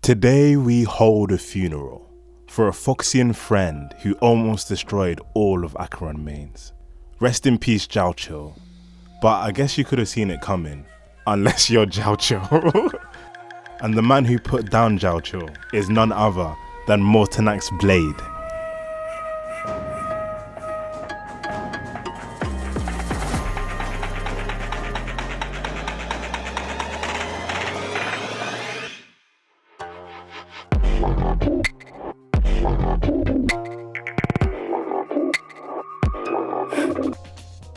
Today we hold a funeral for a Phoxian friend who almost destroyed all of Acheron mains. Rest in peace, Jiaoqiu. But I guess you could have seen it coming, unless you're Jiaoqiu. And the man who put down Jiaoqiu is none other than Mortenax Blade.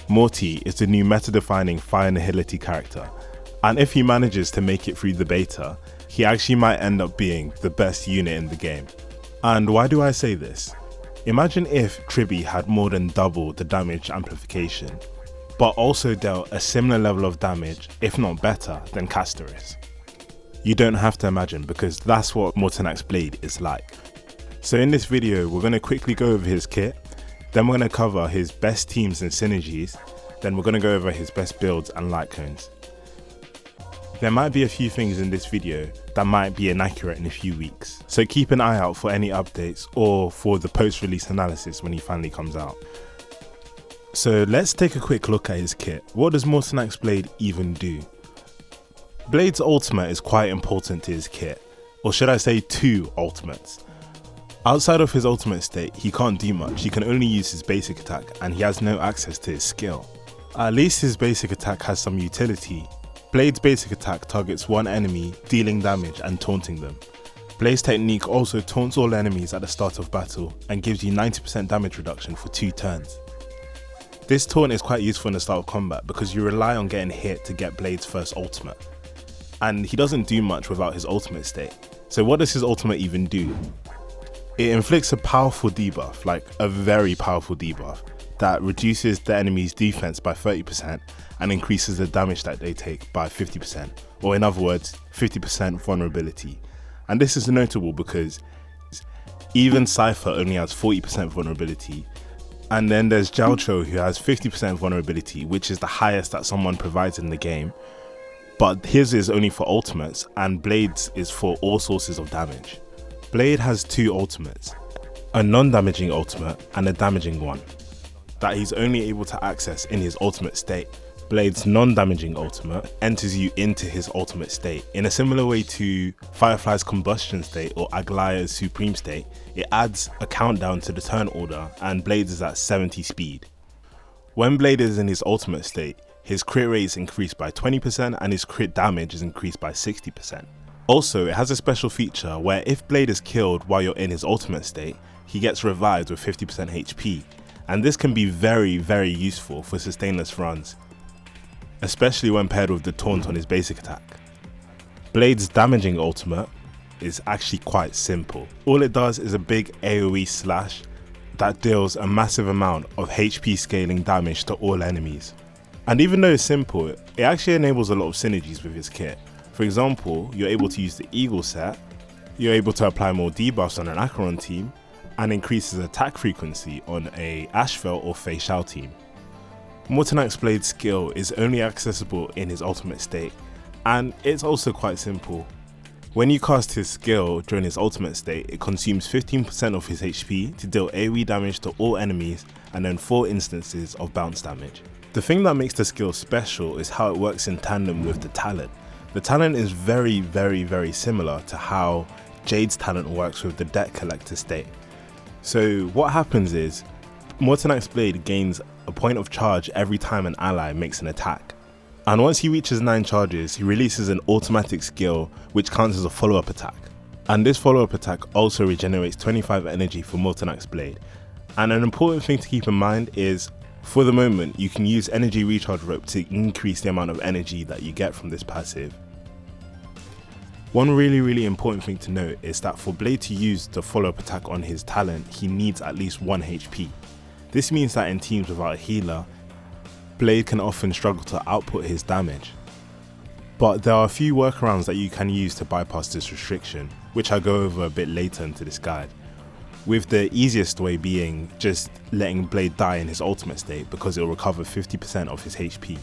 Morty is the new meta-defining fire nihility character, and if he manages to make it through the beta, he actually might end up being the best unit in the game. And why do I say this? Imagine if Tribbie had more than double the damage amplification, but also dealt a similar level of damage, if not better, than Castoris. You don't have to imagine, because that's what Mortenax Blade is like. So in this video, we're going to quickly go over his kit, then we're going to cover his best teams and synergies, then we're going to go over his best builds and Lightcones. There might be a few things in this video that might be inaccurate in a few weeks, so keep an eye out for any updates or for the post-release analysis when he finally comes out. So let's take a quick look at his kit. What does Mortenax Blade even do? Blade's ultimate is quite important to his kit, or should I say two ultimates. Outside of his ultimate state, he can't do much, he can only use his basic attack and he has no access to his skill. At least his basic attack has some utility. Blade's basic attack targets one enemy, dealing damage and taunting them. Blade's technique also taunts all enemies at the start of battle and gives you 90% damage reduction for 2 turns. This taunt is quite useful in the start of combat because you rely on getting hit to get Blade's first ultimate. And he doesn't do much without his ultimate state. So what does his ultimate even do? It inflicts a powerful debuff, like a very powerful debuff, that reduces the enemy's defense by 30% and increases the damage that they take by 50%, or in other words, 50% vulnerability. And this is notable because even Cipher only has 40% vulnerability, and then there's Jiaoqiu who has 50% vulnerability, which is the highest that someone provides in the game, but his is only for ultimates and Blade's is for all sources of damage. Blade has 2 ultimates, a non-damaging ultimate and a damaging one, that he's only able to access in his ultimate state. Blade's non-damaging ultimate enters you into his ultimate state. In a similar way to Firefly's combustion state or Aglaya's supreme state, it adds a countdown to the turn order and Blade is at 70 speed. When Blade is in his ultimate state, his crit rate is increased by 20% and his crit damage is increased by 60%. Also, it has a special feature where if Blade is killed while you're in his ultimate state, he gets revived with 50% HP, and this can be very, very useful for sustainless runs, especially when paired with the taunt on his basic attack. Blade's damaging ultimate is actually quite simple. All it does is a big AoE slash that deals a massive amount of HP scaling damage to all enemies. And even though it's simple, it actually enables a lot of synergies with his kit. For example, you're able to use the Eagle set, you're able to apply more debuffs on an Acheron team, and increases attack frequency on a Ashveil or Fexiao team. Mortenax Blade's skill is only accessible in his ultimate state, and it's also quite simple. When you cast his skill during his ultimate state, it consumes 15% of his HP to deal AoE damage to all enemies and then 4 instances of bounce damage. The thing that makes the skill special is how it works in tandem with the talent. The talent is very, very, very similar to how Jade's talent works with the debt collector state. So what happens is, Mortenax Blade gains a point of charge every time an ally makes an attack. And once he reaches 9 charges, he releases an automatic skill which counts as a follow-up attack. And this follow-up attack also regenerates 25 energy for Mortenax Blade. And an important thing to keep in mind is, for the moment, you can use energy recharge rope to increase the amount of energy that you get from this passive. One really important thing to note is that for Blade to use the follow-up attack on his talent, he needs at least 1 HP. This means that in teams without a healer, Blade can often struggle to output his damage. But there are a few workarounds that you can use to bypass this restriction, which I'll go over a bit later into this guide. With the easiest way being just letting Blade die in his ultimate state because it will recover 50% of his HP.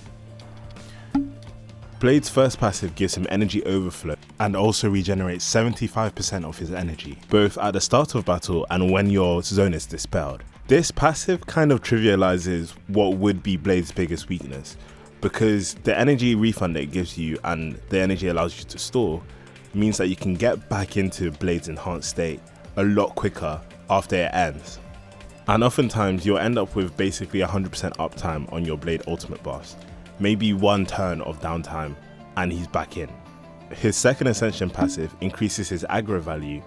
Blade's first passive gives him energy overflow and also regenerates 75% of his energy, both at the start of battle and when your zone is dispelled. This passive kind of trivializes what would be Blade's biggest weakness, because the energy refund it gives you and the energy it allows you to store means that you can get back into Blade's enhanced state a lot quicker after it ends. And oftentimes you'll end up with basically 100% uptime on your Blade ultimate buffs. Maybe one turn of downtime and he's back in. His second Ascension passive increases his aggro value.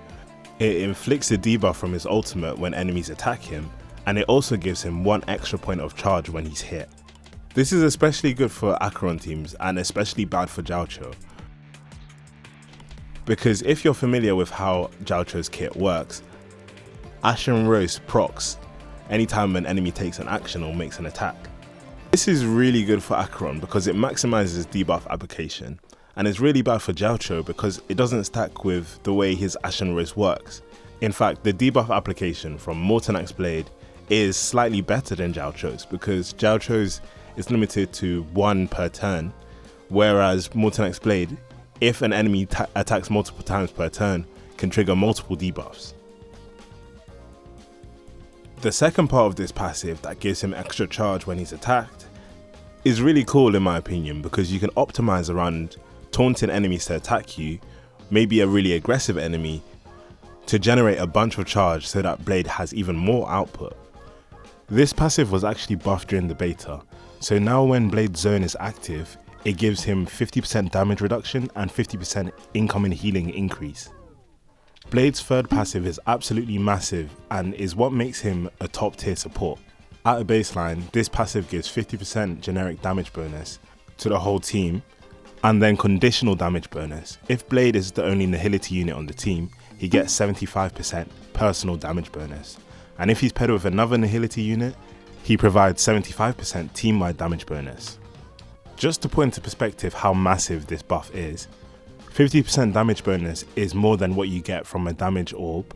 It inflicts a debuff from his ultimate when enemies attack him, and it also gives him 1 extra point of charge when he's hit. This is especially good for Acheron teams and especially bad for Jiaoqiu, because if you're familiar with how Jiaoqiu's kit works, Ashen Roast procs anytime an enemy takes an action or makes an attack. This is really good for Acheron because it maximizes debuff application, and it's really bad for Jiaoqiu because it doesn't stack with the way his Ashen Roast works. In fact, the debuff application from Mortenax Blade is slightly better than Jiaoqiu's because Jiaoqiu's is limited to 1 per turn, whereas Mortenax Blade, if an enemy attacks multiple times per turn, can trigger multiple debuffs. The second part of this passive that gives him extra charge when he's attacked is really cool in my opinion, because you can optimize around taunting enemies to attack you, maybe a really aggressive enemy, to generate a bunch of charge so that Blade has even more output. This passive was actually buffed during the beta, so now when Blade's zone is active, it gives him 50% damage reduction and 50% incoming healing increase. Blade's third passive is absolutely massive and is what makes him a top tier support. At a baseline, this passive gives 50% generic damage bonus to the whole team, and then conditional damage bonus. If Blade is the only nihility unit on the team, he gets 75% personal damage bonus. And if he's paired with another nihility unit, he provides 75% team-wide damage bonus. Just to put into perspective how massive this buff is, 50% damage bonus is more than what you get from a damage orb.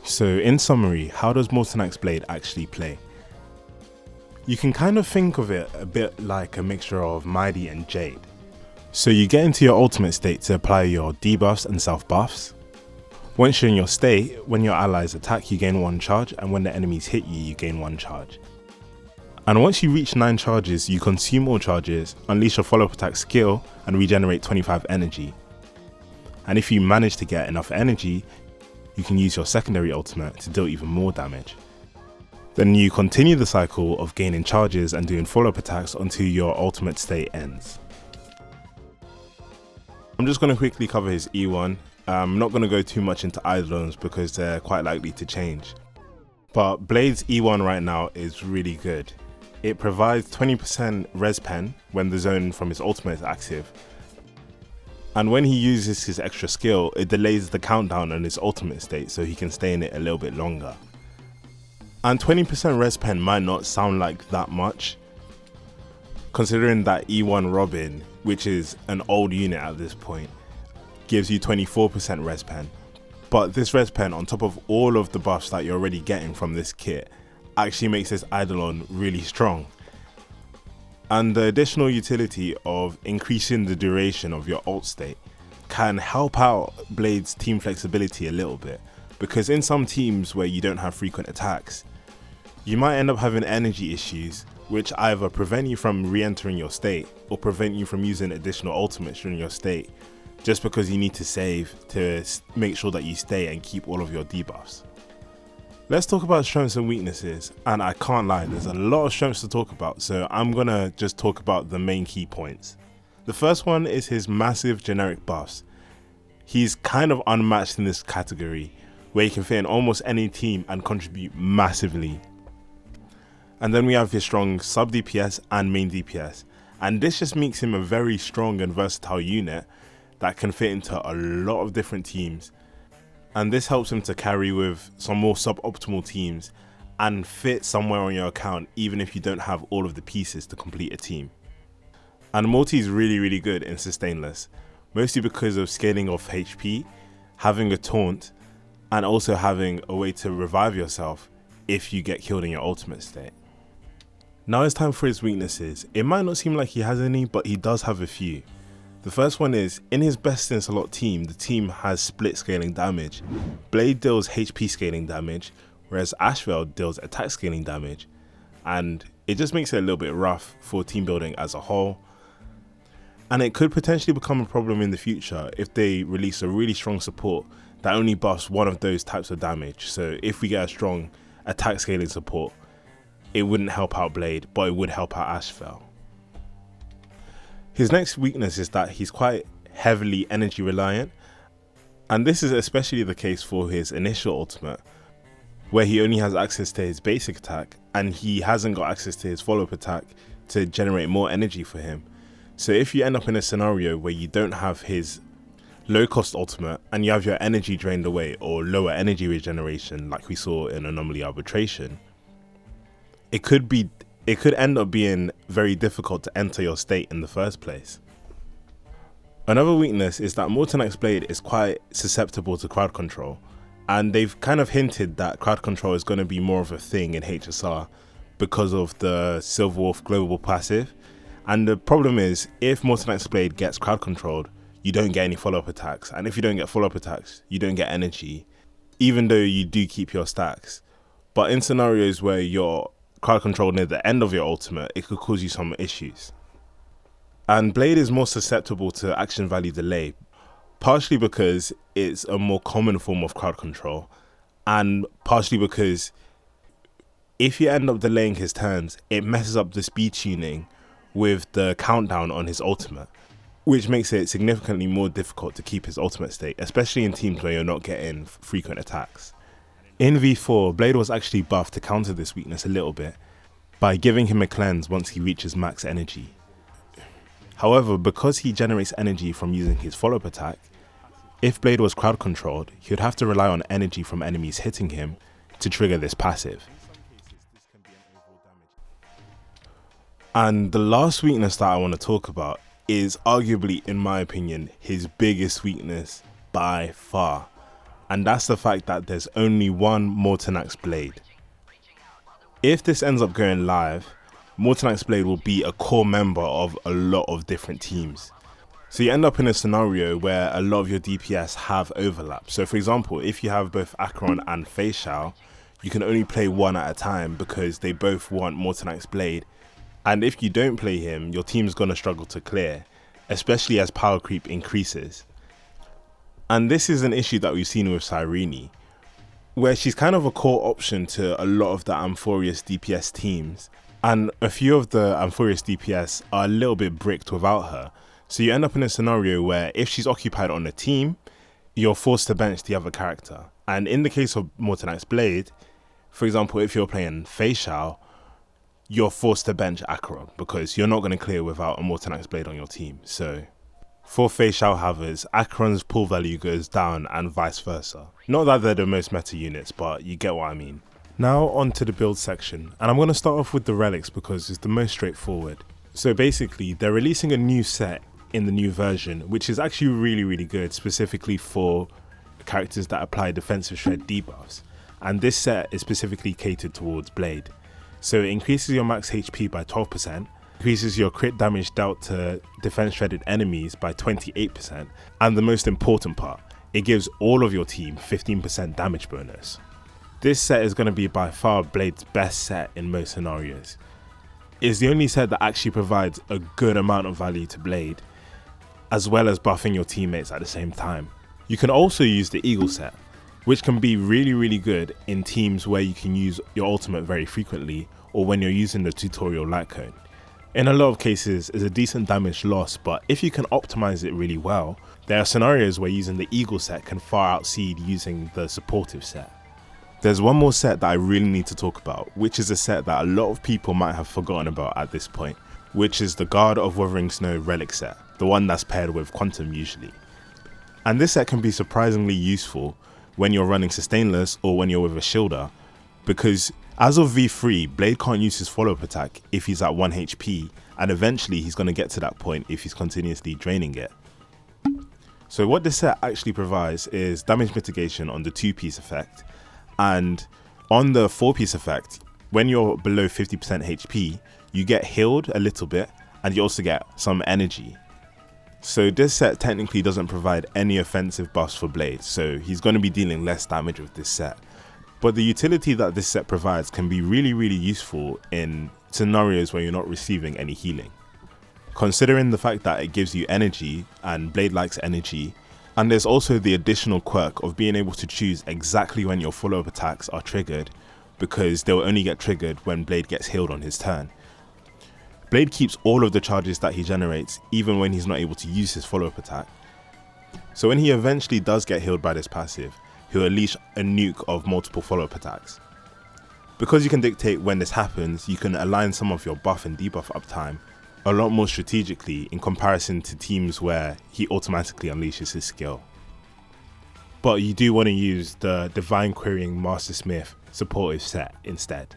So in summary, how does Mortenax Blade actually play? You can kind of think of it a bit like a mixture of Mighty and Jade. So you get into your ultimate state to apply your debuffs and self buffs. Once you're in your state, when your allies attack you gain 1 charge, and when the enemies hit you, you gain 1 charge. And once you reach 9 charges, you consume all charges, unleash your follow-up attack skill and regenerate 25 energy. And if you manage to get enough energy, you can use your secondary ultimate to deal even more damage. Then you continue the cycle of gaining charges and doing follow-up attacks until your ultimate state ends. I'm just going to quickly cover his E1. I'm not going to go too much into Eidolons because they're quite likely to change. But Blade's E1 right now is really good. It provides 20% res pen when the zone from his ultimate is active. And when he uses his extra skill, it delays the countdown on his ultimate state so he can stay in it a little bit longer. And 20% res pen might not sound like that much, considering that E1 Robin, which is an old unit at this point, gives you 24% res pen. But this res pen, on top of all of the buffs that you're already getting from this kit, actually makes this Eidolon really strong. And the additional utility of increasing the duration of your ult state can help out Blade's team flexibility a little bit, because in some teams where you don't have frequent attacks, you might end up having energy issues which either prevent you from re-entering your state or prevent you from using additional ultimates during your state, just because you need to save to make sure that you stay and keep all of your debuffs. Let's talk about strengths and weaknesses, and I can't lie, there's a lot of strengths to talk about, so I'm gonna just talk about the main key points. The first one is his massive generic buffs. He's kind of unmatched in this category, where he can fit in almost any team and contribute massively. And then we have his strong sub DPS and main DPS, and this just makes him a very strong and versatile unit that can fit into a lot of different teams. And this helps him to carry with some more suboptimal teams and fit somewhere on your account even if you don't have all of the pieces to complete a team. And Morty is really good in sustainless, mostly because of scaling off HP, having a taunt, and also having a way to revive yourself if you get killed in your ultimate state. Now it's time for his weaknesses. It might not seem like he has any, but he does have a few. The first one is, in his best in slot team, the team has split scaling damage. Blade deals HP scaling damage, whereas Ashveil deals attack scaling damage, and it just makes it a little bit rough for team building as a whole. And it could potentially become a problem in the future if they release a really strong support that only buffs one of those types of damage. So if we get a strong attack scaling support, it wouldn't help out Blade, but it would help out Ashveil. His next weakness is that he's quite heavily energy reliant, and this is especially the case for his initial ultimate, where he only has access to his basic attack and he hasn't got access to his follow-up attack to generate more energy for him. So if you end up in a scenario where you don't have his low cost ultimate and you have your energy drained away or lower energy regeneration like we saw in Anomaly Arbitration, it could end up being very difficult to enter your state in the first place. Another weakness is that Mortenax Blade is quite susceptible to crowd control, and they've kind of hinted that crowd control is going to be more of a thing in HSR because of the Silver Wolf global passive. And the problem is, if Mortenax Blade gets crowd controlled, you don't get any follow-up attacks, and if you don't get follow-up attacks, you don't get energy, even though you do keep your stacks. But in scenarios where you're crowd control near the end of your ultimate, it could cause you some issues. And Blade is more susceptible to action value delay, partially because it's a more common form of crowd control, and partially because if you end up delaying his turns, it messes up the speed tuning with the countdown on his ultimate, which makes it significantly more difficult to keep his ultimate state, especially in teams where you're not getting frequent attacks. In V4, Blade was actually buffed to counter this weakness a little bit by giving him a cleanse once he reaches max energy. However, because he generates energy from using his follow-up attack, if Blade was crowd controlled, he would have to rely on energy from enemies hitting him to trigger this passive. And the last weakness that I want to talk about is arguably, in my opinion, his biggest weakness by far. And that's the fact that there's only one Mortenax Blade. If this ends up going live, Mortenax Blade will be a core member of a lot of different teams. So you end up in a scenario where a lot of your DPS have overlap. So for example, if you have both Acheron and Fexiao, you can only play one at a time because they both want Mortenax Blade. And if you don't play him, your team's going to struggle to clear, especially as power creep increases. And this is an issue that we've seen with Cyrene, where she's kind of a core option to a lot of the Amphorius DPS teams, and a few of the Amphorius DPS are a little bit bricked without her. So you end up in a scenario where if she's occupied on a team, you're forced to bench the other character. And in the case of Mortenax Blade, for example, if you're playing Fexiao, you're forced to bench Acheron because you're not going to clear without a Mortenax Blade on your team. So for Fexiao havers, Acheron's pull value goes down and vice versa. Not that they're the most meta units, but you get what I mean. Now on to the build section, and I'm going to start off with the relics because it's the most straightforward. So basically, they're releasing a new set in the new version, which is actually really good, specifically for characters that apply defensive shred debuffs. And this set is specifically catered towards Blade. So it increases your max HP by 12%, increases your crit damage dealt to defense shredded enemies by 28%, and the most important part, it gives all of your team 15% damage bonus. This set is going to be by far Blade's best set in most scenarios. It's the only set that actually provides a good amount of value to Blade, as well as buffing your teammates at the same time. You can also use the Eagle set, which can be really good in teams where you can use your ultimate very frequently, or when you're using the tutorial Lightcone. In a lot of cases, it's a decent damage loss, but if you can optimize it really well, there are scenarios where using the Eagle set can far outseed using the supportive set. There's one more set that I really need to talk about, which is a set that a lot of people might have forgotten about at this point, which is the Guard of Wuthering Snow relic set, the one that's paired with Quantum usually. And this set can be surprisingly useful when you're running Sustainless or when you're with a shielder, because as of V3, Blade can't use his follow-up attack if he's at 1 HP, and eventually he's going to get to that point if he's continuously draining it. So what this set actually provides is damage mitigation on the 2-piece effect, and on the 4-piece effect, when you're below 50% HP, you get healed a little bit and you also get some energy. So this set technically doesn't provide any offensive buffs for Blade, so he's going to be dealing less damage with this set. But the utility that this set provides can be really useful in scenarios where you're not receiving any healing. Considering the fact that it gives you energy, and Blade likes energy, and there's also the additional quirk of being able to choose exactly when your follow-up attacks are triggered, because they'll only get triggered when Blade gets healed on his turn. Blade keeps all of the charges that he generates even when he's not able to use his follow-up attack. So when he eventually does get healed by this passive, he'll unleash a nuke of multiple follow-up attacks. Because you can dictate when this happens, you can align some of your buff and debuff uptime a lot more strategically in comparison to teams where he automatically unleashes his skill. But you do want to use the Divine Querying Master Smith supportive set instead.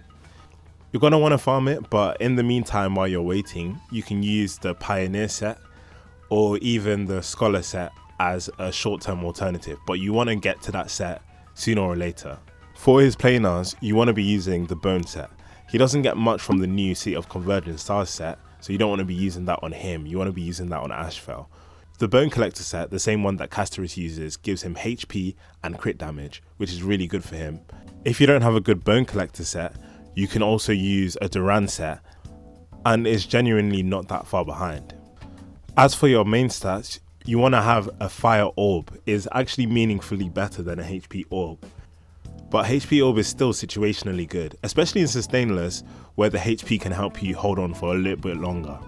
You're going to want to farm it, but in the meantime while you're waiting, you can use the Pioneer set or even the Scholar set as a short-term alternative, but you want to get to that set sooner or later. For his playnars, you want to be using the Bone set. He doesn't get much from the new Seat of Convergence Stars set, so you don't want to be using that on him, you want to be using that on Ashveil. The Bone Collector set, the same one that Casterus uses, gives him HP and crit damage, which is really good for him. If you don't have a good Bone Collector set, you can also use a Duran set, and it's genuinely not that far behind. As for your main stats, you want to have a Fire Orb. Is actually meaningfully better than a HP Orb. But HP Orb is still situationally good, especially in Sustainless, where the HP can help you hold on for a little bit longer.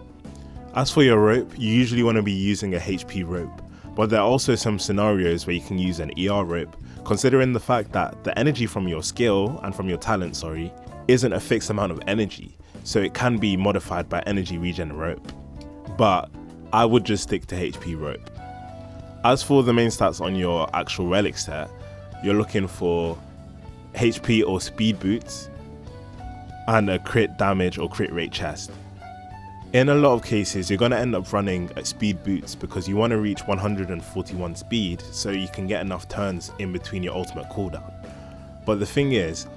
As for your rope, you usually want to be using a HP rope, but there are also some scenarios where you can use an ER rope, considering the fact that the energy from your skill, and from your talent, isn't a fixed amount of energy, so it can be modified by energy regen rope. But I would just stick to HP rope. As for the main stats on your actual relic set, you're looking for HP or speed boots, and a crit damage or crit rate chest. In a lot of cases, you're going to end up running speed boots because you want to reach 141 speed so you can get enough turns in between your ultimate cooldown. But the thing is,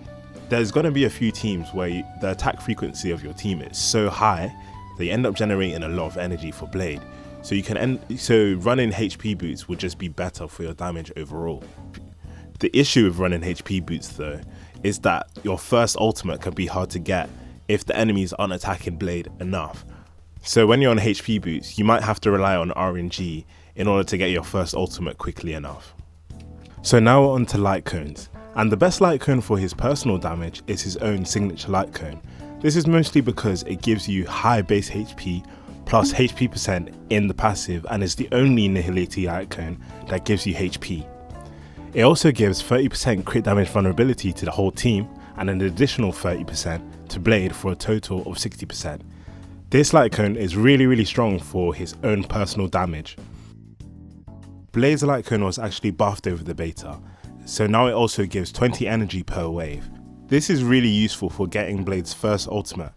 there's going to be a few teams where the attack frequency of your team is so high that you end up generating a lot of energy for Blade. So running HP boots would just be better for your damage overall. The issue with running HP boots though is that your first ultimate can be hard to get if the enemies aren't attacking Blade enough. So when you're on HP boots, you might have to rely on RNG in order to get your first ultimate quickly enough. So now we're on to Lightcones, and the best Lightcone for his personal damage is his own signature Lightcone. This is mostly because it gives you high base HP plus HP percent in the passive, and is the only nihility Lightcone that gives you HP. It also gives 30% crit damage vulnerability to the whole team and an additional 30% to Blade for a total of 60%. This Lightcone is really strong for his own personal damage. Blade's Lightcone was actually buffed over the beta, so now it also gives 20 energy per wave. This is really useful for getting Blade's first ultimate,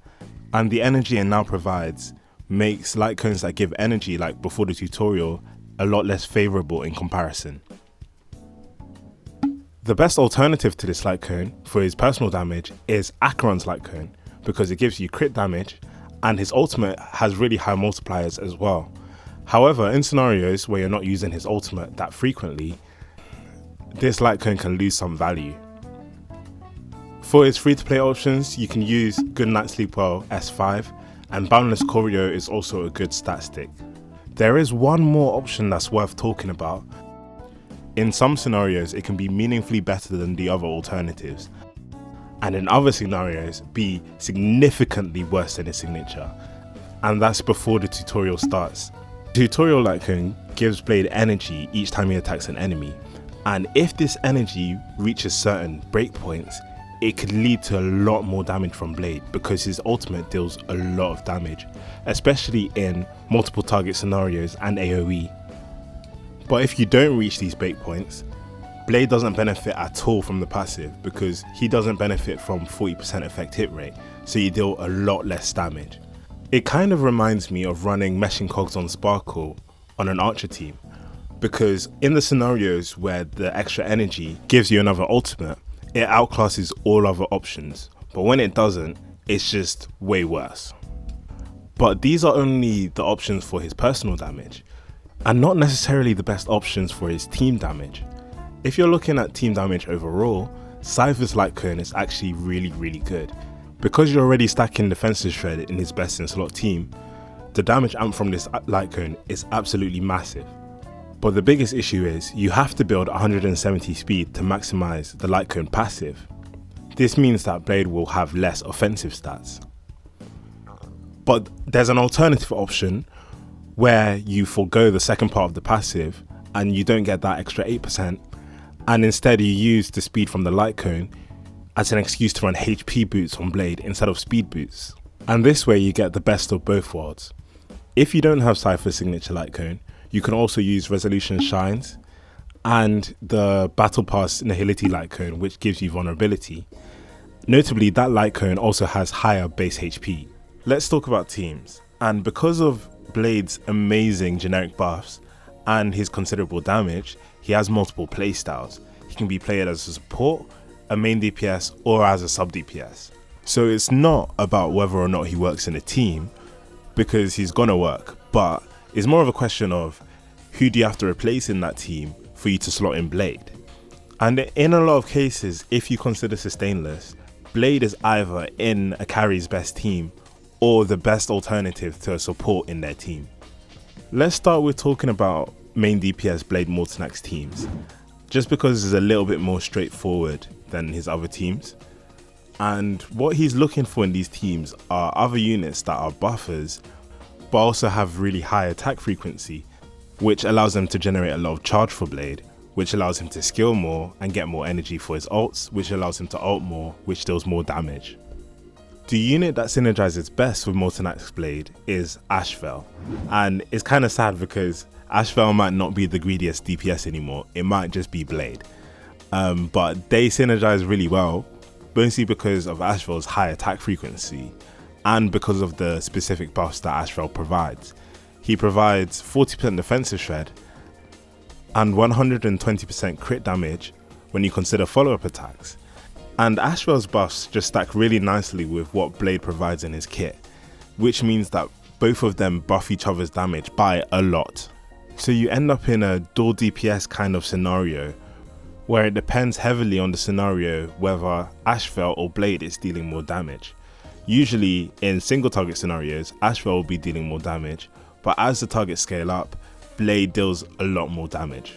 and the energy it now provides makes Lightcones that give energy like before the tutorial a lot less favourable in comparison. The best alternative to this Lightcone for his personal damage is Acheron's Lightcone, because it gives you crit damage and his ultimate has really high multipliers as well. However, in scenarios where you're not using his ultimate that frequently, this Lightcone can lose some value. For his free-to-play options, you can use Good Night Sleep Well S5, and Boundless Choreo is also a good stat stick. There is one more option that's worth talking about. In some scenarios, it can be meaningfully better than the other alternatives, and in other scenarios, be significantly worse than his signature, and that's before the tutorial starts. Tutorial Lightcone gives Blade energy each time he attacks an enemy, and if this energy reaches certain breakpoints, it could lead to a lot more damage from Blade because his ultimate deals a lot of damage, especially in multiple target scenarios and AoE. But if you don't reach these breakpoints, Blade doesn't benefit at all from the passive because he doesn't benefit from 40% effect hit rate, so you deal a lot less damage. It kind of reminds me of running Meshing Cogs on Sparkle on an Archer team, because in the scenarios where the extra energy gives you another ultimate, it outclasses all other options. but when it doesn't, it's just way worse. But these are only the options for his personal damage, and not necessarily the best options for his team damage. If you're looking at team damage overall, Cipher's Lightcone is actually really good. Because you're already stacking Defensive Shred in his best in slot team, the damage amp from this Lightcone is absolutely massive. But the biggest issue is you have to build 170 speed to maximize the Lightcone passive. This means that Blade will have less offensive stats. But there's an alternative option where you forego the second part of the passive and you don't get that extra 8%, and instead you use the speed from the Lightcone as an excuse to run HP boots on Blade instead of speed boots. And this way you get the best of both worlds. If you don't have Cipher's signature Lightcone, you can also use Resolution Shines and the Battle Pass Nihility Lightcone, which gives you vulnerability. Notably, that Lightcone also has higher base HP. Let's talk about teams. And because of Blade's amazing generic buffs and his considerable damage, he has multiple playstyles. He can be played as a support, a main DPS, or as a sub DPS. So it's not about whether or not he works in a team, because he's gonna work, but it's more of a question of who do you have to replace in that team for you to slot in Blade. And in a lot of cases, if you consider sustainless, Blade is either in a carry's best team or the best alternative to a support in their team. Let's start with talking about main DPS Blade Mortenax teams, just because it's a little bit more straightforward than his other teams. And what he's looking for in these teams are other units that are buffers but also have really high attack frequency, which allows them to generate a lot of charge for Blade, which allows him to skill more and get more energy for his ults, which allows him to ult more, which deals more damage. The unit that synergizes best with Mortenax Blade is Ashveil, and it's kind of sad because Ashveil might not be the greediest DPS anymore, it might just be Blade. But they synergize really well, mostly because of Ashveil's high attack frequency and because of the specific buffs that Ashveil provides. He provides 40% defensive shred and 120% crit damage when you consider follow-up attacks. And Ashveil's buffs just stack really nicely with what Blade provides in his kit, which means that both of them buff each other's damage by a lot. So you end up in a dual DPS kind of scenario where it depends heavily on the scenario whether Ashveil or Blade is dealing more damage. Usually in single target scenarios, Ashveil will be dealing more damage, but as the targets scale up, Blade deals a lot more damage.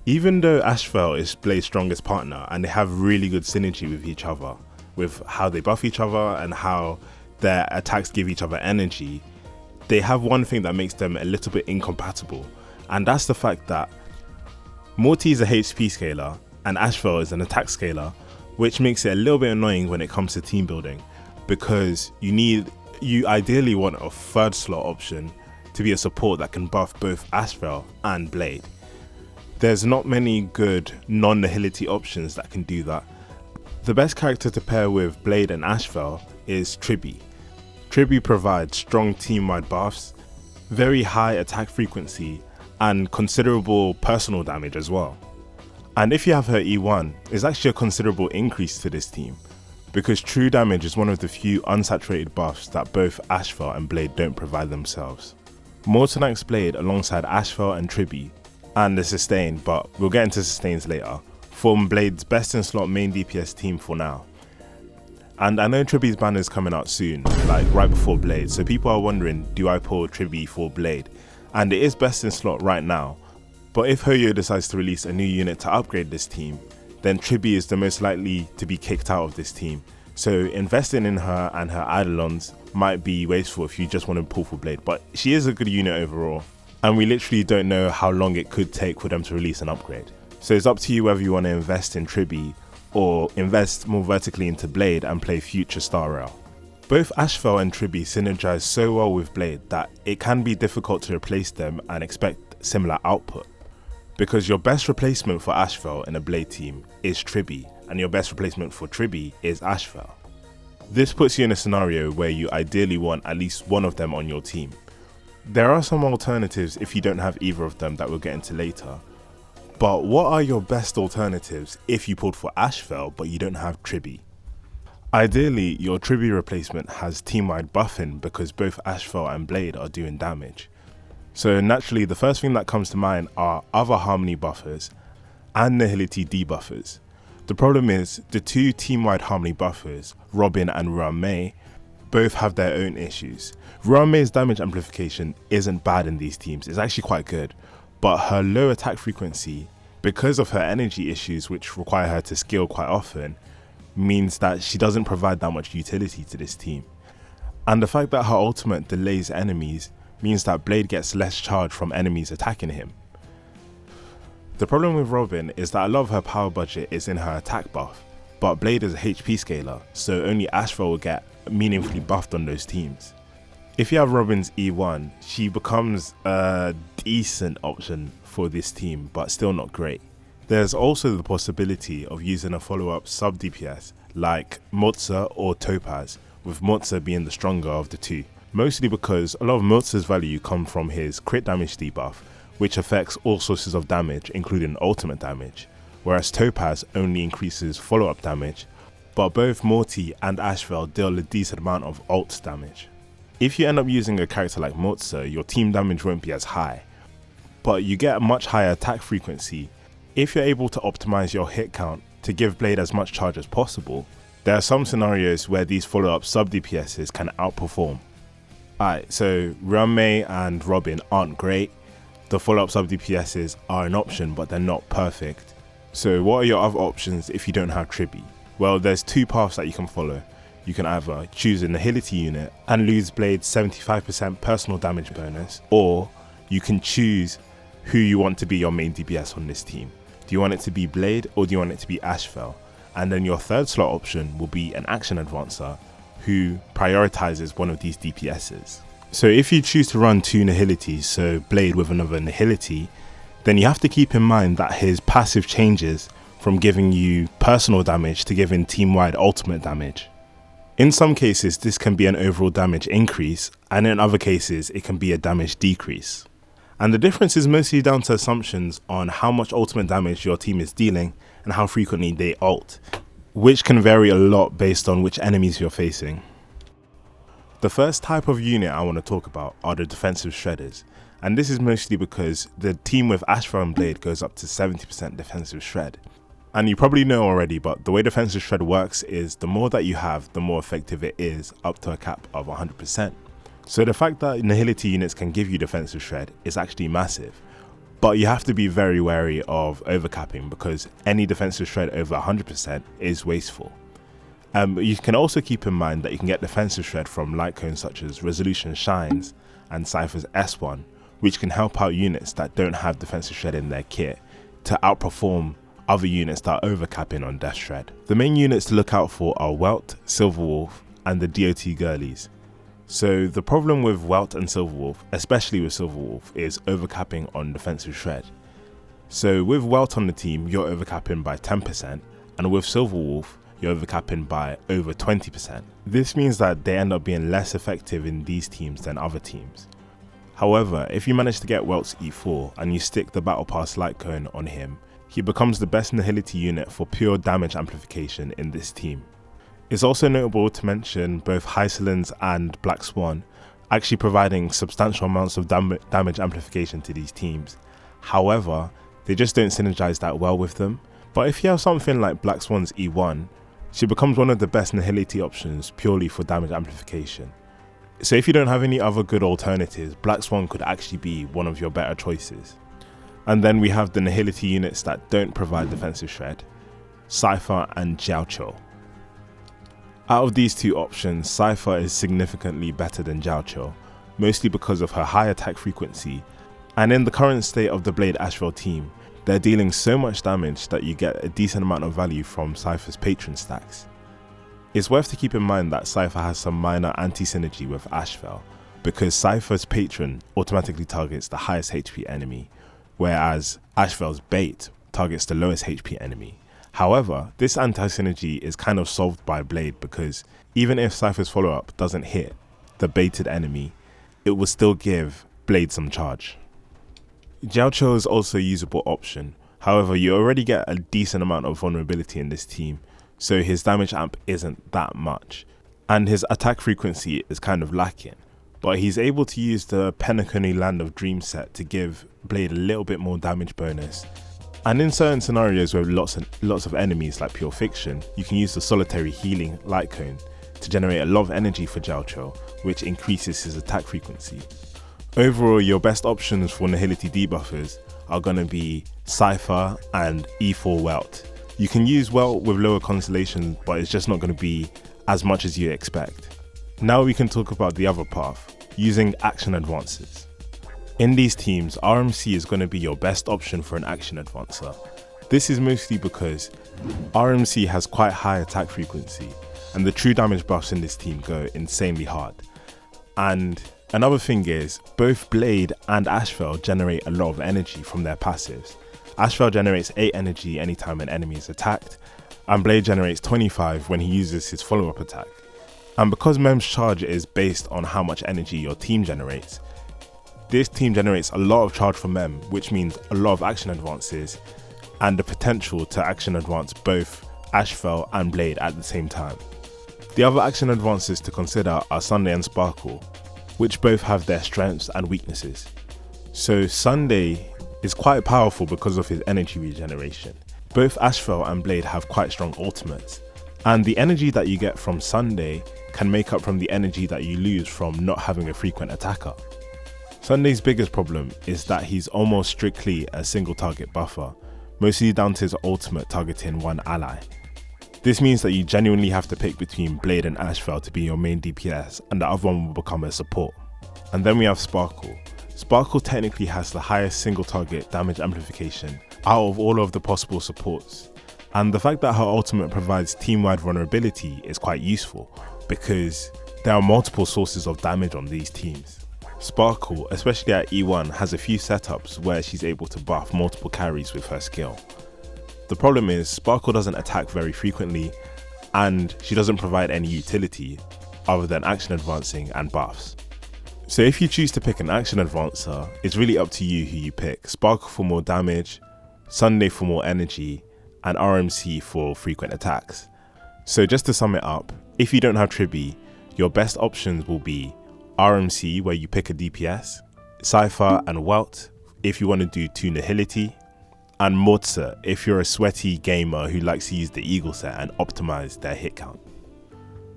Even though Ashveil is Blade's strongest partner and they have really good synergy with each other, with how they buff each other and how their attacks give each other energy, they have one thing that makes them a little bit incompatible, and that's the fact that Morty is a HP scaler and Ashveil is an attack scaler, which makes it a little bit annoying when it comes to team building, because you ideally want a third slot option to be a support that can buff both Ashveil and Blade. There's not many good non-nihility options that can do that. The best character to pair with Blade and Ashveil is Tribbie. Tribbie provides strong team-wide buffs, very high attack frequency, and considerable personal damage as well. And if you have her E1, it's actually a considerable increase to this team, because true damage is one of the few unsaturated buffs that both Ashveil and Blade don't provide themselves. Mortenax Blade alongside Ashveil and Tribbie, and the sustain, but we'll get into sustains later, form Blade's best in slot main DPS team for now. And I know Tribbie's banner is coming out soon, like right before Blade, so people are wondering, do I pull Tribbie for Blade? And it is best in slot right now, but if Hoyo decides to release a new unit to upgrade this team, then Tribbie is the most likely to be kicked out of this team. So investing in her and her Eidolons might be wasteful if you just want to pull for Blade, but she is a good unit overall. And we literally don't know how long it could take for them to release an upgrade. So it's up to you whether you want to invest in Tribbie or invest more vertically into Blade and play future Star Rail. Both Ashveil and Tribbie synergize so well with Blade that it can be difficult to replace them and expect similar output. Because your best replacement for Ashveil in a Blade team is Tribbie, and your best replacement for Tribbie is Ashveil. This puts you in a scenario where you ideally want at least one of them on your team. There are some alternatives if you don't have either of them that we'll get into later. But what are your best alternatives if you pulled for Ashveil but you don't have Tribbie? Ideally, your Tribbie replacement has team-wide buffing because both Ashveil and Blade are doing damage. So naturally, the first thing that comes to mind are other harmony buffers and nihility debuffers. The problem is, the two team-wide harmony buffers, Robin and Ruan Mei, both have their own issues. Ruan Mei's damage amplification isn't bad in these teams, it's actually quite good, but her low attack frequency, because of her energy issues which require her to scale quite often, means that she doesn't provide that much utility to this team. And the fact that her ultimate delays enemies means that Blade gets less charge from enemies attacking him. The problem with Robin is that a lot of her power budget is in her attack buff, but Blade is a HP scaler, so only Ashveil will get meaningfully buffed on those teams. If you have Robin's E1, she becomes a decent option for this team, but still not great. There's also the possibility of using a follow-up sub-DPS like Moze or Topaz, with Moze being the stronger of the two. Mostly because a lot of Moze's value come from his crit damage debuff, which affects all sources of damage including ultimate damage, whereas Topaz only increases follow-up damage, but both Morty and Ashveil deal a decent amount of ult damage. If you end up using a character like Moze, your team damage won't be as high, but you get a much higher attack frequency. If you're able to optimize your hit count to give Blade as much charge as possible, there are some scenarios where these follow-up sub-DPSs can outperform. Alright, so Ruan Mei and Robin aren't great. The follow-up sub-DPSs are an option, but they're not perfect. So what are your other options if you don't have Tribbie? Well, there's two paths that you can follow. You can either choose a nihility unit and lose Blade's 75% personal damage bonus, or you can choose who you want to be your main DPS on this team. Do you want it to be Blade or do you want it to be Ashveil? And then your third slot option will be an action advancer who prioritizes one of these DPSs. So if you choose to run two nihilities, so Blade with another nihility, then you have to keep in mind that his passive changes from giving you personal damage to giving team-wide ultimate damage. In some cases this can be an overall damage increase, and in other cases it can be a damage decrease. And the difference is mostly down to assumptions on how much ultimate damage your team is dealing and how frequently they ult, which can vary a lot based on which enemies you're facing. The first type of unit I want to talk about are the defensive shredders, and this is mostly because the team with Ashveil and Blade goes up to 70% defensive shred. And you probably know already, but the way defensive shred works is the more that you have, the more effective it is, up to a cap of 100%. So the fact that nihility units can give you defensive shred is actually massive, but you have to be very wary of overcapping because any defensive shred over 100% is wasteful. You can also keep in mind that you can get defensive shred from Lightcones such as Resolution Shines and Cipher's S1, which can help out units that don't have defensive shred in their kit to outperform other units that are overcapping on death shred. The main units to look out for are Welt, Silverwolf and the DOT girlies. So the problem with Welt and Silverwolf, especially with Silverwolf, is overcapping on defensive shred. So with Welt on the team, you're overcapping by 10%, and with Silverwolf, you're overcapping by over 20%. This means that they end up being less effective in these teams than other teams. However, if you manage to get Welt's E4 and you stick the Battle Pass Lightcone on him, he becomes the best nihility unit for pure damage amplification in this team. It's also notable to mention both Hysilens and Black Swan actually providing substantial amounts of damage amplification to these teams. However, they just don't synergize that well with them. But if you have something like Black Swan's E1, she becomes one of the best nihility options purely for damage amplification. So if you don't have any other good alternatives, Black Swan could actually be one of your better choices. And then we have the nihility units that don't provide defensive shred, Cipher and Jiaoqiu. Out of these two options, Cipher is significantly better than Jiaoqiu, mostly because of her high attack frequency, and in the current state of the Blade Ashveil team, they're dealing so much damage that you get a decent amount of value from Cipher's patron stacks. It's worth to keep in mind that Cipher has some minor anti-synergy with Ashveil, because Cipher's patron automatically targets the highest HP enemy, whereas Ashveil's bait targets the lowest HP enemy. However, this anti-synergy is kind of solved by Blade because even if Cipher's follow-up doesn't hit the baited enemy, it will still give Blade some charge. Jiaoqiu is also a usable option, however you already get a decent amount of vulnerability in this team, so his damage amp isn't that much, and his attack frequency is kind of lacking. But he's able to use the Penacony Land of Dreams set to give Blade a little bit more damage bonus. And in certain scenarios with lots of enemies like Pure Fiction, you can use the solitary healing Lightcone to generate a lot of energy for Jiaoqiu, which increases his attack frequency. Overall, your best options for nihility debuffers are going to be Cipher and E4 Welt. You can use Welt with lower constellations, but it's just not going to be as much as you expect. Now we can talk about the other path, using action advances. In these teams, RMC is going to be your best option for an action advancer. This is mostly because RMC has quite high attack frequency, and the true damage buffs in this team go insanely hard. And another thing is, both Blade and Ashveil generate a lot of energy from their passives. Ashveil generates 8 energy anytime an enemy is attacked, and Blade generates 25 when he uses his follow-up attack. And because Mem's charge is based on how much energy your team generates, this team generates a lot of charge for Mem, which means a lot of action advances and the potential to action advance both Ashveil and Blade at the same time. The other action advances to consider are Sunday and Sparkle, which both have their strengths and weaknesses. So Sunday is quite powerful because of his energy regeneration. Both Ashveil and Blade have quite strong ultimates, and the energy that you get from Sunday can make up from the energy that you lose from not having a frequent attacker. Sunday's biggest problem is that he's almost strictly a single target buffer, mostly down to his ultimate targeting one ally. This means that you genuinely have to pick between Blade and Ashveil to be your main DPS, and the other one will become a support. And then we have Sparkle. Sparkle technically has the highest single target damage amplification out of all of the possible supports. And the fact that her ultimate provides team-wide vulnerability is quite useful, because there are multiple sources of damage on these teams. Sparkle, especially at E1, has a few setups where she's able to buff multiple carries with her skill. The problem is, Sparkle doesn't attack very frequently, and she doesn't provide any utility other than action advancing and buffs. So if you choose to pick an action advancer, it's really up to you who you pick. Sparkle for more damage, Sunday for more energy, and RMC for frequent attacks. So just to sum it up, if you don't have Tribbie, your best options will be RMC, where you pick a DPS, Cipher and Welt if you want to do 2 nihility, and Moze if you're a sweaty gamer who likes to use the Eagle set and optimize their hit count.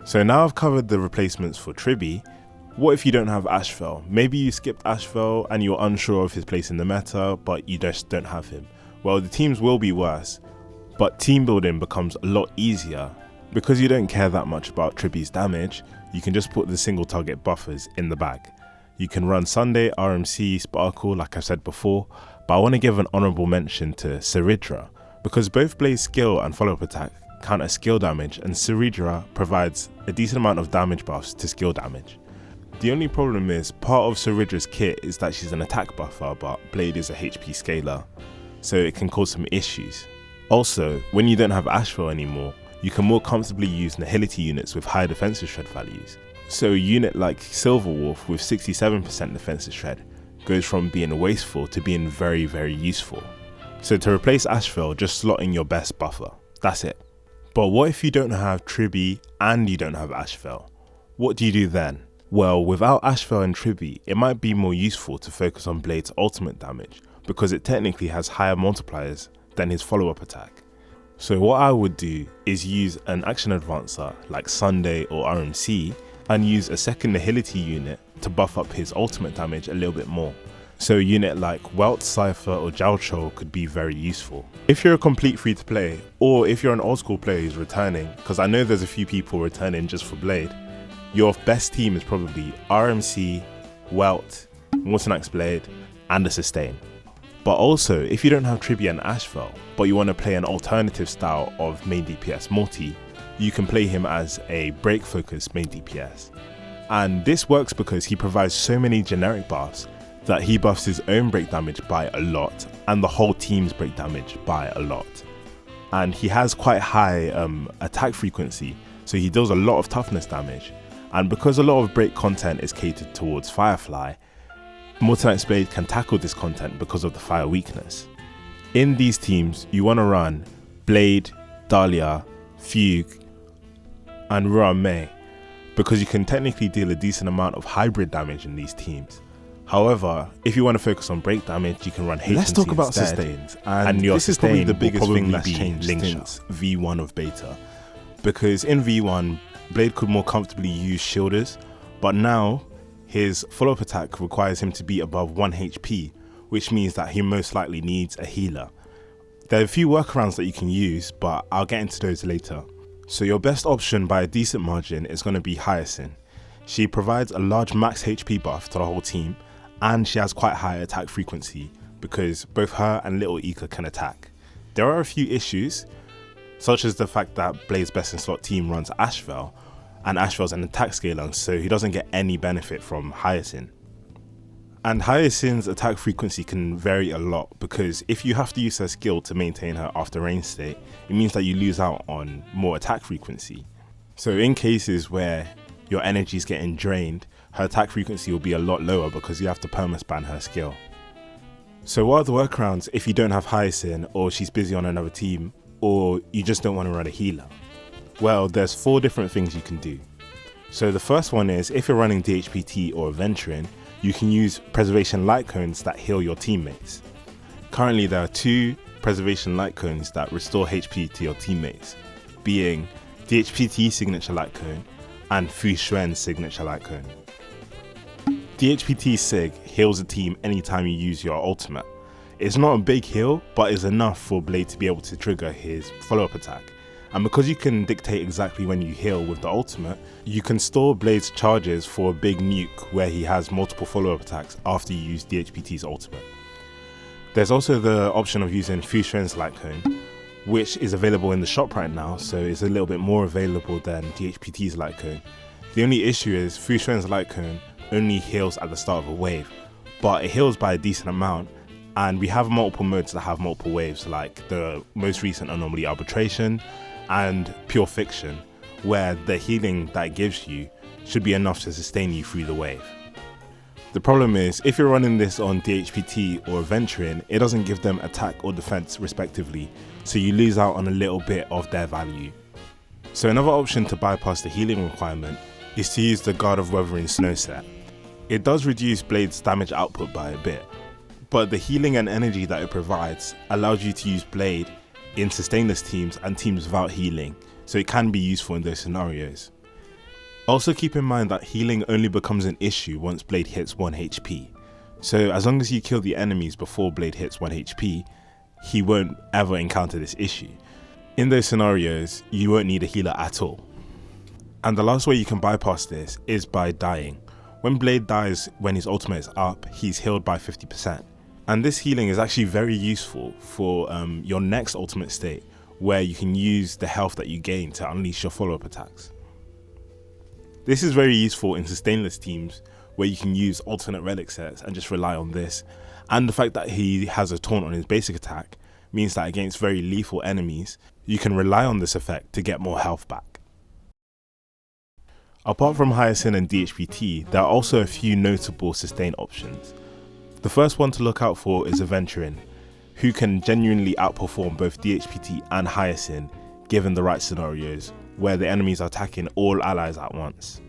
So now I've covered the replacements for Tribbie. What if you don't have Ashveil? Maybe you skipped Ashveil and you're unsure of his place in the meta, but you just don't have him. Well, the teams will be worse, but team building becomes a lot easier. Because you don't care that much about Tribbie's damage, you can just put the single target buffers in the bag. You can run Sunday, RMC, Sparkle like I said before, but I want to give an honourable mention to Saridra, because both Blade's skill and follow-up attack count as skill damage, and Saridra provides a decent amount of damage buffs to skill damage. The only problem is, part of Saridra's kit is that she's an attack buffer, but Blade is a HP scaler, so it can cause some issues. Also, when you don't have Ashveil anymore, you can more comfortably use nihility units with high defensive shred values. So a unit like Silverwolf with 67% defensive shred goes from being wasteful to being very, very useful. So to replace Ashveil, just slot in your best buffer. That's it. But what if you don't have Tribbie and you don't have Ashveil? What do you do then? Well, without Ashveil and Tribbie, it might be more useful to focus on Blade's ultimate damage, because it technically has higher multipliers than his follow-up attack. So what I would do is use an action advancer like Sunday or RMC and use a second nihility unit to buff up his ultimate damage a little bit more. So a unit like Welt, Cipher or Jiaoqiu could be very useful. If you're a complete free to play, or if you're an old school player who's returning, because I know there's a few people returning just for Blade, your best team is probably RMC, Welt, Mortenax Blade and a sustain. But also, if you don't have Tribbie and Ashveil, but you want to play an alternative style of main DPS multi, you can play him as a break focused main DPS. And this works because he provides so many generic buffs that he buffs his own break damage by a lot and the whole team's break damage by a lot. And he has quite high attack frequency, so he deals a lot of toughness damage. And because a lot of break content is catered towards Firefly, Mortenax Blade can tackle this content because of the fire weakness. In these teams, you want to run Blade, Dahlia, Fugue, and Ruan Mei, because you can technically deal a decent amount of hybrid damage in these teams. However, if you want to focus on break damage, you can run HMC. Let's talk about sustains, and your this is probably the biggest thing that's changed since V1 of beta, because in V1, Blade could more comfortably use shielders, but now his follow-up attack requires him to be above 1 HP, which means that he most likely needs a healer. There are a few workarounds that you can use, but I'll get into those later. So your best option by a decent margin is going to be Hyacine. She provides a large max HP buff to the whole team, and she has quite high attack frequency because both her and Little Ika can attack. There are a few issues, such as the fact that Blade's best in slot team runs Ashveil, and Ashveil's an attack scaler, so he doesn't get any benefit from Hyacine. And Hyacine's attack frequency can vary a lot, because if you have to use her skill to maintain her after range state, it means that you lose out on more attack frequency. So in cases where your energy is getting drained, her attack frequency will be a lot lower because you have to permaspan her skill. So what are the workarounds if you don't have Hyacine, or she's busy on another team, or you just don't want to run a healer? Well, there's 4 different things you can do. So the first one is, if you're running DHPT or Aventurine, you can use Preservation Lightcones that heal your teammates. Currently there are 2 Preservation Lightcones that restore HP to your teammates, being DHPT Signature Lightcone and Xuan's Signature Lightcone. DHPT Sig heals a team anytime you use your ultimate. It's not a big heal, but it's enough for Blade to be able to trigger his follow-up attack. And because you can dictate exactly when you heal with the ultimate, you can store Blade's charges for a big nuke where he has multiple follow-up attacks after you use DHPT's ultimate. There's also the option of using Xuan's Lightcone, which is available in the shop right now, so it's a little bit more available than DHPT's Lightcone. The only issue is Xuan's Lightcone only heals at the start of a wave, but it heals by a decent amount, and we have multiple modes that have multiple waves, like the most recent are normally Arbitration and Pure Fiction, where the healing that it gives you should be enough to sustain you through the wave. The problem is, if you're running this on DHPT or Aventurine, it doesn't give them attack or defense respectively, so you lose out on a little bit of their value. So another option to bypass the healing requirement is to use the Guard of Weathering Snow set. It does reduce Blade's damage output by a bit, but the healing and energy that it provides allows you to use Blade in sustainless teams and teams without healing, so it can be useful in those scenarios. Also keep in mind that healing only becomes an issue once Blade hits 1 HP, so as long as you kill the enemies before Blade hits 1 HP, he won't ever encounter this issue. In those scenarios, you won't need a healer at all. And the last way you can bypass this is by dying. When Blade dies when his ultimate is up, he's healed by 50%. And this healing is actually very useful for your next ultimate state, where you can use the health that you gain to unleash your follow-up attacks. This is very useful in sustainless teams where you can use alternate relic sets and just rely on this, and the fact that he has a taunt on his basic attack means that against very lethal enemies, you can rely on this effect to get more health back. Apart from Hyacine and DHPT, there are also a few notable sustain options. The first one to look out for is Aventurine, who can genuinely outperform both DHPT and Hyacine given the right scenarios, where the enemies are attacking all allies at once.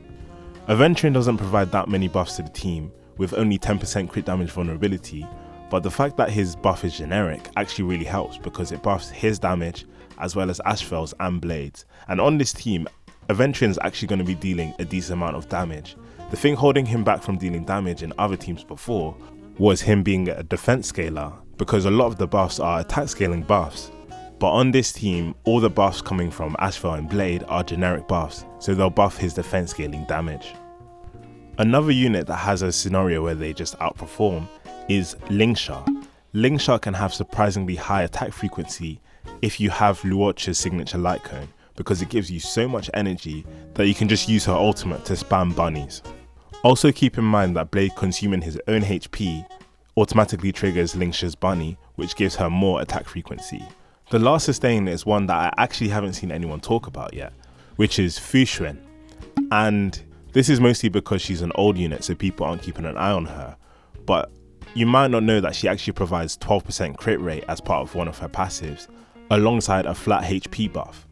Aventurine doesn't provide that many buffs to the team, with only 10% crit damage vulnerability, but the fact that his buff is generic actually really helps because it buffs his damage as well as Ashveil's and Blade's, and on this team, Aventurine is actually going to be dealing a decent amount of damage. The thing holding him back from dealing damage in other teams before was him being a defense scaler, because a lot of the buffs are attack scaling buffs, but on this team, all the buffs coming from Ashveil and Blade are generic buffs, so they'll buff his defense scaling damage. Another unit that has a scenario where they just outperform is Lingsha. Lingsha can have surprisingly high attack frequency if you have Luocha's signature Lightcone, because it gives you so much energy that you can just use her ultimate to spam bunnies. Also keep in mind that Blade consuming his own HP automatically triggers Lingsha's bunny, which gives her more attack frequency. The last sustain is one that I actually haven't seen anyone talk about yet, which is Xuan. And this is mostly because she's an old unit, so people aren't keeping an eye on her, but you might not know that she actually provides 12% crit rate as part of one of her passives, alongside a flat HP buff.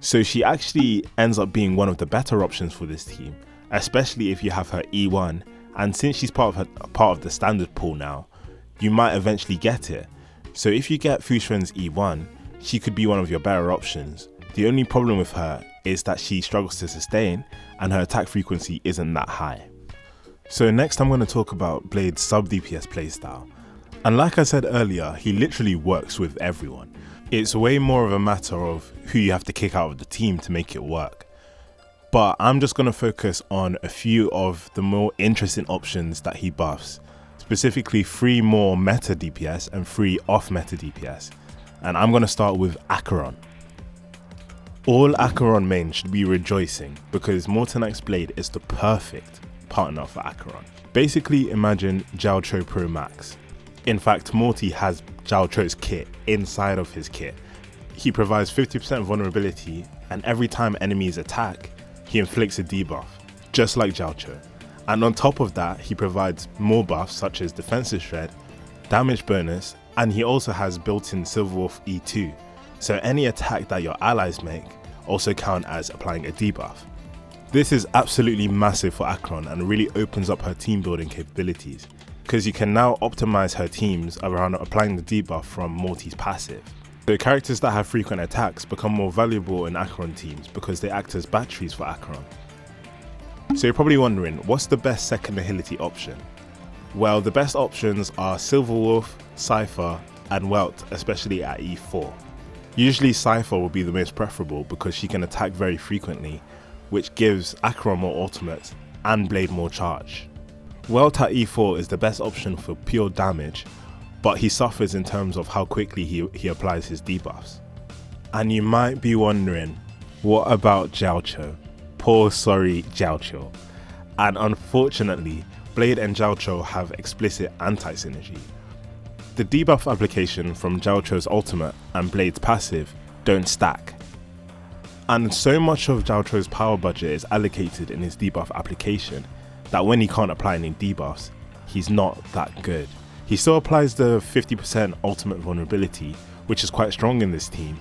So she actually ends up being one of the better options for this team, especially if you have her E1, and since she's part of the standard pool now, you might eventually get it. So if you get Xuan's E1, she could be one of your better options. The only problem with her is that she struggles to sustain and her attack frequency isn't that high. So next I'm going to talk about Blade's sub DPS playstyle. And like I said earlier, he literally works with everyone. It's way more of a matter of who you have to kick out of the team to make it work. But I'm just going to focus on a few of the more interesting options that he buffs. Specifically 3 more meta DPS and 3 off meta DPS. And I'm going to start with Acheron. All Acheron mains should be rejoicing because Mortenax Blade is the perfect partner for Acheron. Basically imagine Jiaoqiu Pro Max. In fact, Morty has Jiaoqiu's kit inside of his kit. He provides 50% vulnerability, and every time enemies attack, he inflicts a debuff, just like Jiaoqiu. And on top of that, he provides more buffs such as defensive shred, damage bonus, and he also has built-in Silverwolf E2, so any attack that your allies make also count as applying a debuff. This is absolutely massive for Acheron and really opens up her team building capabilities, because you can now optimize her teams around applying the debuff from Morty's passive. So characters that have frequent attacks become more valuable in Acheron teams because they act as batteries for Acheron. So you're probably wondering, what's the best second nihility option? Well, the best options are Silverwolf, Cipher, and Welt, especially at E4. Usually Cipher will be the most preferable because she can attack very frequently, which gives Acheron more ultimates and Blade more charge. Welt at E4 is the best option for pure damage, but he suffers in terms of how quickly he applies his debuffs. And you might be wondering, what about Jiaoqiu? Poor sorry Jiaoqiu. And unfortunately, Blade and Jiaoqiu have explicit anti-synergy. The debuff application from Jiaoqiu's ultimate and Blade's passive don't stack. And so much of Jiaoqiu's power budget is allocated in his debuff application that when he can't apply any debuffs, he's not that good. He still applies the 50% ultimate vulnerability, which is quite strong in this team,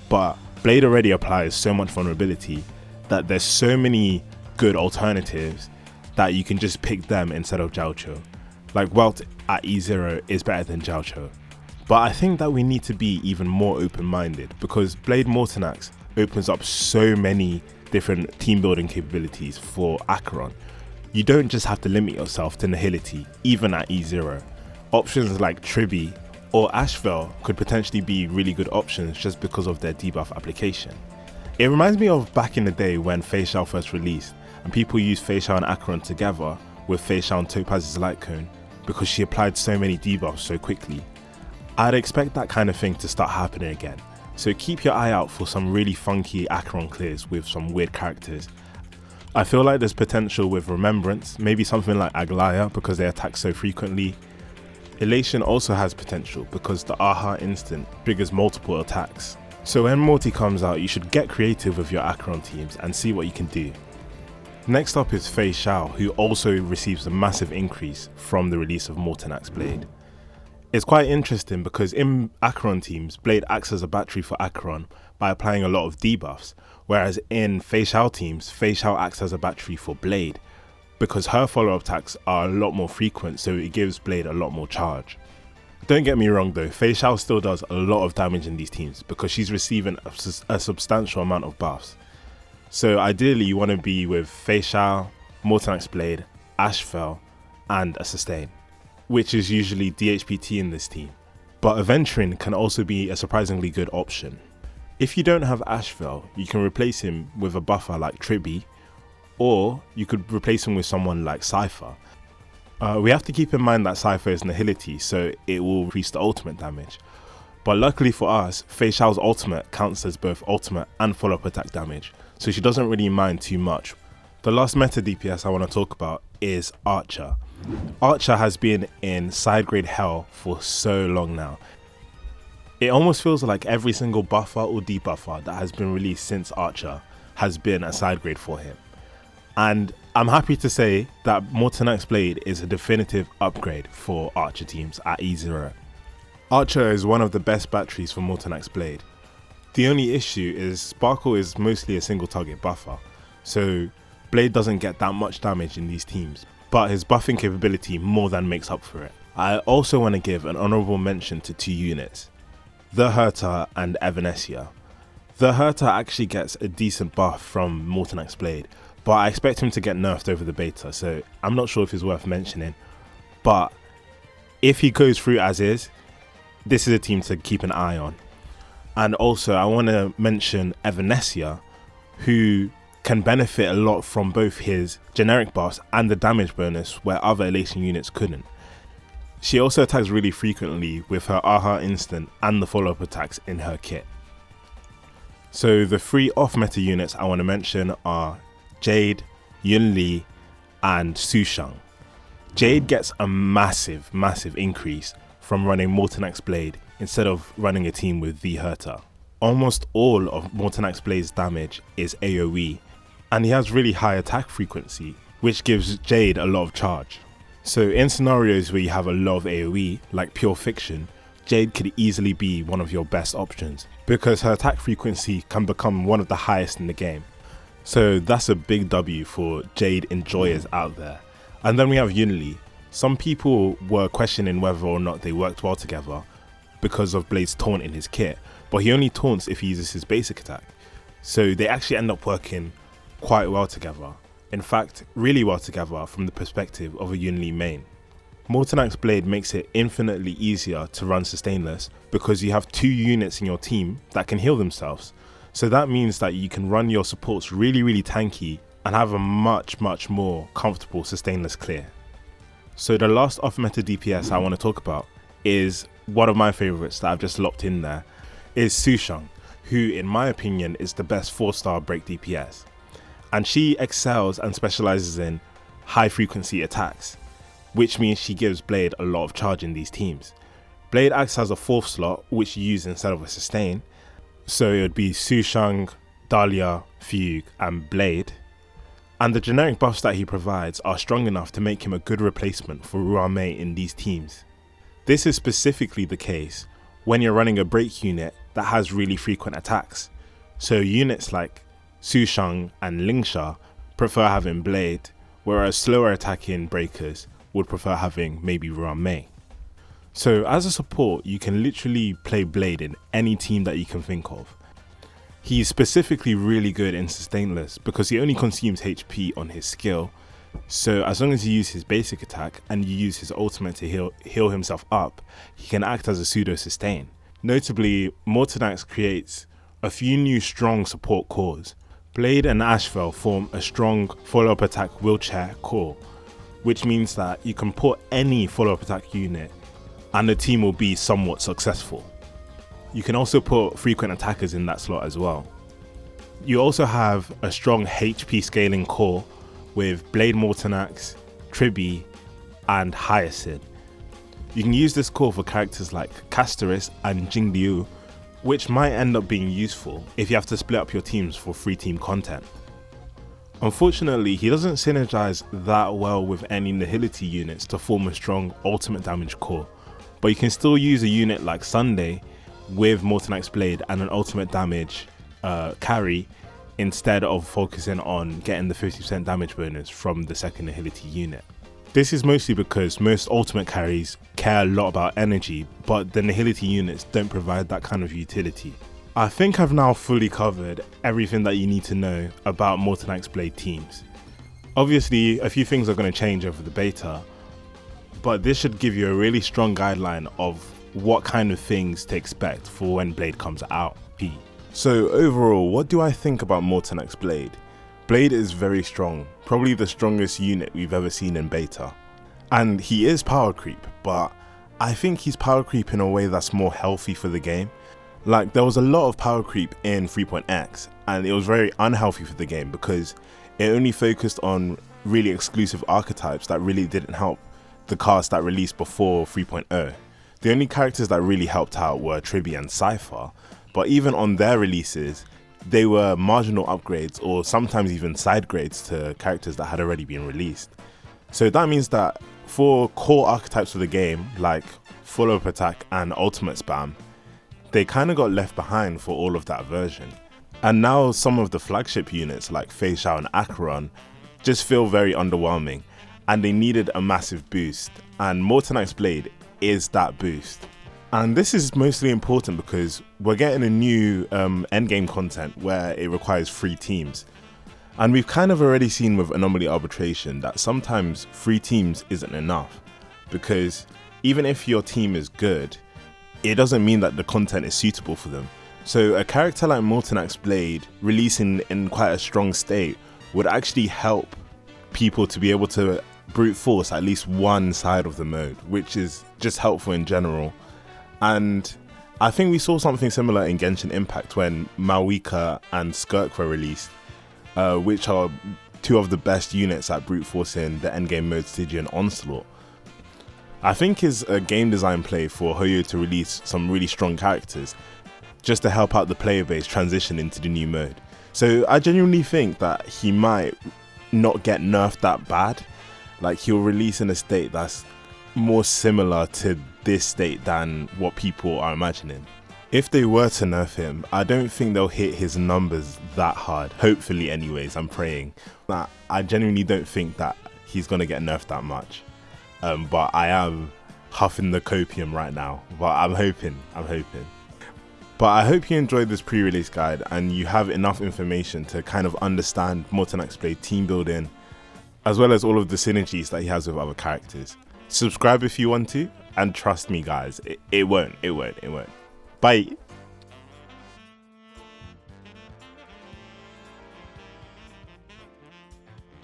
but Blade already applies so much vulnerability that there's so many good alternatives that you can just pick them instead of Jiaoqiu. Like Welt at E0 is better than Jiaoqiu. But I think that we need to be even more open-minded because Blade Mortenax opens up so many different team building capabilities for Acheron. You don't just have to limit yourself to nihility, even at E0. Options like Tribbie or Ashveil could potentially be really good options just because of their debuff application. It reminds me of back in the day when Fexiao first released and people used Fexiao and Acheron together with Fexiao and Topaz's Lightcone because she applied so many debuffs so quickly. I'd expect that kind of thing to start happening again, so keep your eye out for some really funky Acheron clears with some weird characters. I feel like there's potential with Remembrance, maybe something like Aglaya because they attack so frequently. Elation also has potential because the Aha instant triggers multiple attacks. So when Morty comes out, you should get creative with your Acheron teams and see what you can do. Next up is Fexiao, who also receives a massive increase from the release of Mortenax Blade. It's quite interesting because in Acheron teams, Blade acts as a battery for Acheron by applying a lot of debuffs, whereas in Fexiao teams, Fexiao acts as a battery for Blade because her follow-up attacks are a lot more frequent, so it gives Blade a lot more charge. Don't get me wrong though, Fexiao still does a lot of damage in these teams because she's receiving a substantial amount of buffs. So ideally you want to be with Fexiao, Mortenax Blade, Ashveil, and a sustain, which is usually DHPT in this team. But Aventurine can also be a surprisingly good option. If you don't have Ashveil, you can replace him with a buffer like Tribbie, or you could replace him with someone like Cipher. We have to keep in mind that Cipher is nihility, so it will increase the ultimate damage. But luckily for us, Fexiao's ultimate counts as both ultimate and follow-up attack damage, so she doesn't really mind too much. The last meta DPS I want to talk about is Archer. Archer has been in side grade hell for so long now. It almost feels like every single buffer or debuffer that has been released since Archer has been a side grade for him. And I'm happy to say that Mortenax Blade is a definitive upgrade for Archer teams at E0. Archer is one of the best batteries for Mortenax Blade. The only issue is Sparkle is mostly a single target buffer, so Blade doesn't get that much damage in these teams, but his buffing capability more than makes up for it. I also want to give an honourable mention to 2 units, the Herta and Evanescia. The Herta actually gets a decent buff from Mortenax Blade, but I expect him to get nerfed over the beta, so I'm not sure if it's worth mentioning. But if he goes through as is, this is a team to keep an eye on. And also I want to mention Evanescia, who can benefit a lot from both his generic buffs and the damage bonus where other elation units couldn't. She also attacks really frequently with her Aha instant and the follow-up attacks in her kit. So the 3 off-meta units I want to mention are Jade, Yunli and Sushang. Jade gets a massive increase from running Mortenax Blade instead of running a team with the Herta. Almost all of Mortenax Blade's damage is AoE, and he has really high attack frequency, which gives Jade a lot of charge. So in scenarios where you have a lot of AoE, like Pure Fiction, Jade could easily be one of your best options, because her attack frequency can become one of the highest in the game. So that's a big W for Jade enjoyers out there. And then we have Yunli. Some people were questioning whether or not they worked well together because of Blade's taunt in his kit, but he only taunts if he uses his basic attack. So they actually end up working quite well together. In fact, really well together from the perspective of a Yunli main. Mortenax Blade makes it infinitely easier to run sustainless because you have 2 units in your team that can heal themselves. So that means that you can run your supports really tanky and have a much more comfortable sustainless clear. So the last off-meta DPS I want to talk about is one of my favourites that I've just locked in there, is Sushang, who in my opinion is the best 4-star break DPS. And she excels and specialises in high frequency attacks, which means she gives Blade a lot of charge in these teams. Blade acts as a 4th slot, which you use instead of a sustain, so it would be Sushang, Dahlia, Fugue and Blade. And the generic buffs that he provides are strong enough to make him a good replacement for Ruan Mei in these teams. This is specifically the case when you're running a break unit that has really frequent attacks. So units like Sushang and Lingsha prefer having Blade, whereas slower attacking breakers would prefer having maybe Ruan Mei. So as a support, you can literally play Blade in any team that you can think of. He's specifically really good in sustainless because he only consumes HP on his skill, so as long as you use his basic attack and you use his ultimate to heal himself up, he can act as a pseudo sustain. Notably, Mortenax creates a few new strong support cores. Blade and Ashveil form a strong follow-up attack wheelchair core, which means that you can put any follow-up attack unit and the team will be somewhat successful. You can also put frequent attackers in that slot as well. You also have a strong HP scaling core with Blade Mortenax, Tribbie and Hyacine. You can use this core for characters like Castoris and Jingliu, which might end up being useful if you have to split up your teams for free team content. Unfortunately, he doesn't synergize that well with any nihility units to form a strong ultimate damage core, but you can still use a unit like Sunday with Mortenax Blade and an ultimate damage carry instead of focusing on getting the 50% damage bonus from the second nihility unit. This is mostly because most ultimate carries care a lot about energy, but the nihility units don't provide that kind of utility. I think I've now fully covered everything that you need to know about Mortenax Blade teams. Obviously, a few things are going to change over the beta, but this should give you a really strong guideline of what kind of things to expect for when Blade comes out. So overall, what do I think about Mortenax Blade? Blade is very strong, probably the strongest unit we've ever seen in beta. And he is power creep, but I think he's power creep in a way that's more healthy for the game. Like, there was a lot of power creep in 3.x and it was very unhealthy for the game because it only focused on really exclusive archetypes that really didn't help the cast that released before 3.0. The only characters that really helped out were Tribbie and Cipher, but even on their releases, they were marginal upgrades or sometimes even side grades to characters that had already been released. So that means that for core archetypes of the game, like follow-up attack and ultimate spam, they kind of got left behind for all of that version. And now some of the flagship units like Fexiao and Acheron just feel very underwhelming, and they needed a massive boost, and Mortenax Blade is that boost. And this is mostly important because we're getting a new endgame content where it requires 3 teams. And we've kind of already seen with Anomaly Arbitration that sometimes 3 teams isn't enough, because even if your team is good, it doesn't mean that the content is suitable for them. So a character like Mortenax Blade releasing in quite a strong state would actually help people to be able to brute force at least one side of the mode, which is just helpful in general. And I think we saw something similar in Genshin Impact when Mawika and Skirk were released, which are 2 of the best units at brute forcing the endgame mode Stygian Onslaught. I think it's a game design play for Hoyo to release some really strong characters, just to help out the player base transition into the new mode. So I genuinely think that he might not get nerfed that bad. Like, he'll release in a state that's more similar to this state than what people are imagining. If they were to nerf him, I don't think they'll hit his numbers that hard. Hopefully anyways, I'm praying. I genuinely don't think that he's gonna get nerfed that much. But I am huffing the copium right now. But I'm hoping. But I hope you enjoyed this pre-release guide and you have enough information to kind of understand Mortenax Blade team building, as well as all of the synergies that he has with other characters. Subscribe if you want to, and trust me guys, it won't. Bye.